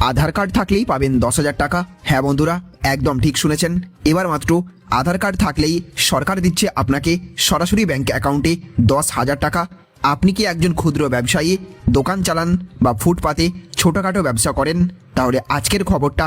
আধার card থাকলেই পাবেন 10,000 টাকা। হ্যাঁ বন্ধুরা, একদম ঠিক শুনেছেন। এবার মাত্র আধার কার্ড থাকলেই সরকার দিচ্ছে আপনাকে সরাসরি ব্যাংক অ্যাকাউন্টে 10,000 টাকা। আপনি কি একজন ক্ষুদ্র ব্যবসায়ী, দোকান চালান বা ফুটপাতে ছোটোখাটো ব্যবসা করেন? তাহলে আজকের খবরটা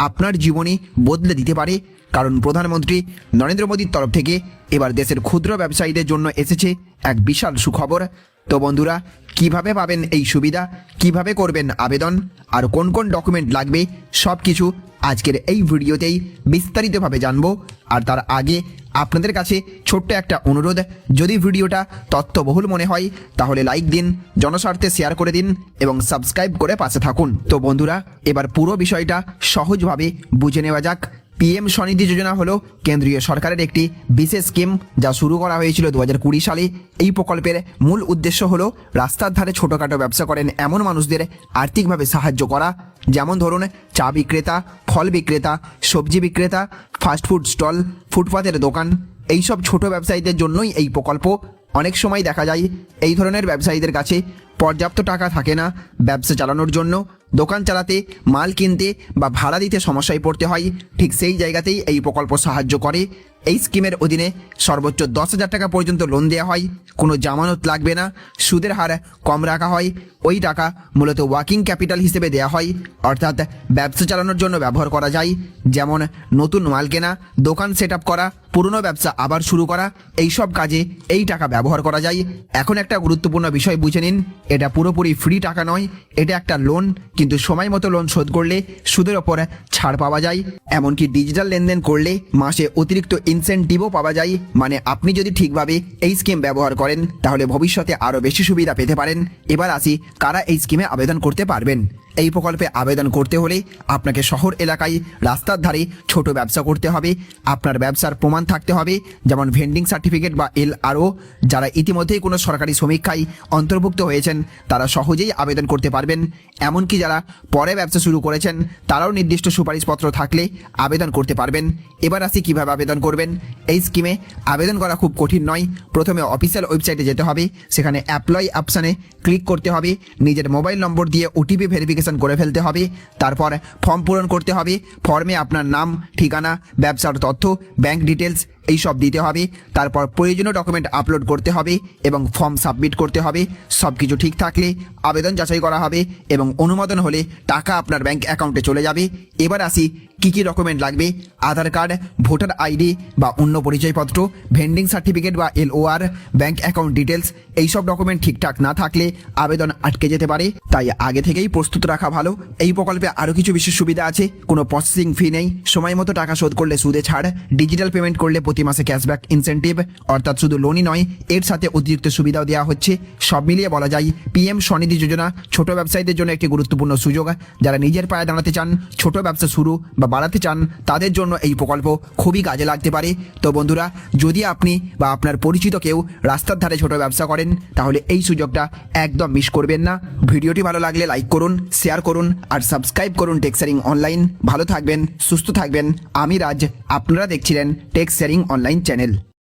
আপনার জীবনে বদলে দিতে পারে, কারণ প্রধানমন্ত্রী নরেন্দ্র মোদীর তরফ থেকে এবার দেশের ক্ষুদ্র ব্যবসায়ীদের জন্য এসেছে এক বিশাল সুখবর। তো বন্ধুরা, কিভাবে পাবেন এই সুবিধা, কিভাবে করবেন আবেদন, আর কোন কোন ডকুমেন্ট লাগবে, সব কিছু আজকের এই ভিডিওতেই বিস্তারিতভাবে জানবো। আর তার আগে আপনাদের কাছে ছোট্ট একটা অনুরোধ, যদি ভিডিওটা তথ্যবহুল মনে হয় তাহলে লাইক দিন, জনস্বার্থে শেয়ার করে দিন এবং সাবস্ক্রাইব করে পাশে থাকুন। তো বন্ধুরা, এবার পুরো বিষয়টা সহজভাবে বুঝে নেওয়া যাক। পিএম স্বনিধি যোজনা হলো কেন্দ্রীয় সরকারের একটি বিশেষ স্কিম, যা শুরু করা হয়েছিল 2020 সালে। এই প্রকল্পের মূল উদ্দেশ্য হলো রাস্তার ধারে ছোটোখাটো ব্যবসা করেন এমন মানুষদের আর্থিকভাবে সাহায্য করা। যেমন ধরুন, চা বিক্রেতা, ফল বিক্রেতা, সবজি বিক্রেতা, ফাস্টফুড স্টল, ফুটপাতের দোকান, এইসব ছোট ব্যবসায়ীদের জন্যই এই প্রকল্প। অনেক সময় দেখা যায় এই ধরনের ব্যবসায়ীদের কাছে পর্যাপ্ত টাকা থাকে না ব্যবসা চালানোর জন্য। দোকান চালাতে, মাল কিনতে বা ভাড়া দিতে সমস্যায় পড়তে হয়। ঠিক সেই জায়গাতেই এই প্রকল্প সাহায্য করে। এই স্কিমের অধীনে সর্বোচ্চ 10,000 টাকা পর্যন্ত লোন দেওয়া হয়। কোনো জামানত লাগবে না, সুদের হার কম রাখা হয়। ওই টাকা মূলত ওয়ার্কিং ক্যাপিটাল হিসেবে দেওয়া হয়, অর্থাৎ ব্যবসা চালানোর জন্য ব্যবহার করা যায়। যেমন নতুন মাল কেনা, দোকান সেট আপ করা, পুরনো ব্যবসা আবার শুরু করা, এইসব কাজে এই টাকা ব্যবহার করা যায়। এখন একটা গুরুত্বপূর্ণ বিষয় বুঝে নিন, এটা পুরোপুরি ফ্রি টাকা নয়, এটা একটা লোন। কিন্তু সময় মতো লোন শোধ করলে সুদের ওপর ছাড় পাওয়া যায়। এমনকি ডিজিটাল লেনদেন করলে মাসে অতিরিক্ত ইনসেন্টিভও পাওয়া যায়। মানে আপনি যদি ঠিকভাবে এই স্কিম ব্যবহার করেন তাহলে ভবিষ্যতে আরও বেশি সুবিধা পেতে পারেন। এবার আসি, কারা এই স্কিমে আবেদন করতে পারবেন। এই প্রকল্পে আবেদন করতে হলে আপনাকে শহর এলাকায় রাস্তার ধারে ছোট ব্যবসা করতে হবে। আপনার ব্যবসার প্রমাণ থাকতে হবে, যেমন ভেন্ডিং সার্টিফিকেট বা LRO। যারা ইতিমধ্যেই কোনো সরকারি সমীক্ষায় অন্তর্ভুক্ত হয়েছেন তারা সহজেই আবেদন করতে পারবেন। এমনকি যারা পরে ব্যবসা শুরু করেছেন তারাও নির্দিষ্ট সুপারিশপত্র থাকলে আবেদন করতে পারবেন। এবার আসি কীভাবে আবেদন করবেন। এই স্কিমে আবেদন করা খুব কঠিন নয়। প্রথমে অফিসিয়াল ওয়েবসাইটে যেতে হবে, সেখানে অ্যাপ্লাই অপশানে ক্লিক করতে হবে, নিজের মোবাইল নম্বর দিয়ে OTP ভেরিফিকেশন করে ফেলতে হবে। তারপর ফর্ম পূরণ করতে হবে। ফর্মে আপনার নাম, ঠিকানা, ব্যবসার তথ্য, ব্যাংক ডিটেলস এইসব দিতে হবে। তারপর প্রয়োজনীয় ডকুমেন্ট আপলোড করতে হবে এবং ফর্ম সাবমিট করতে হবে। সব কিছু ঠিক থাকলে আবেদন যাচাই করা হবে এবং অনুমোদন হলে টাকা আপনার ব্যাংক অ্যাকাউন্টে চলে যাবে। এবার আসি কী কী ডকুমেন্ট লাগবে। আধার কার্ড, ভোটার ID বা অন্য পরিচয়পত্র, ভেন্ডিং সার্টিফিকেট বা LOR, ব্যাংক অ্যাকাউন্ট ডিটেলস, এইসব ডকুমেন্ট ঠিকঠাক না থাকলে আবেদন আটকে যেতে পারে। তাই আগে থেকেই প্রস্তুত রাখা ভালো। এই প্রকল্পে আরও কিছু বিশেষ সুবিধা আছে। কোনো প্রসেসিং ফি নেই, সময় মতো টাকা শোধ করলে সুদে ছাড়, ডিজিটাল পেমেন্ট করলে প্রতি মাসে ক্যাশব্যাক ইনসেন্টিভ। অর্থাৎ শুধু লোনই নয়, এর সাথে অতিরিক্ত সুবিধাও দেওয়া হচ্ছে। সব মিলিয়ে বলা যায় PM স্বনিধি যোজনা ছোট ব্যবসায়ীদের জন্য একটি গুরুত্বপূর্ণ সুযোগ। যারা নিজের পায়ে দাঁড়াতে চান, ছোট ব্যবসা শুরু বা বাড়াতে চান, তাদের জন্য এই প্রকল্প খুবই কাজে লাগতে পারে। তো বন্ধুরা, যদি আপনি বা আপনার পরিচিত কেউ রাস্তার ধারে ছোট ব্যবসা করেন তাহলে এই সুযোগটা একদম মিস করবেন না। ভিডিওটি ভালো লাগলে লাইক করুন, শেয়ার করুন আর সাবস্ক্রাইব করুন টেক শেয়ারিং অনলাইন। ভালো থাকবেন, সুস্থ থাকবেন। আমি রাজ, আপনারা দেখছিলেন টেক শেয়ারিং অনলাইন চ্যানেল।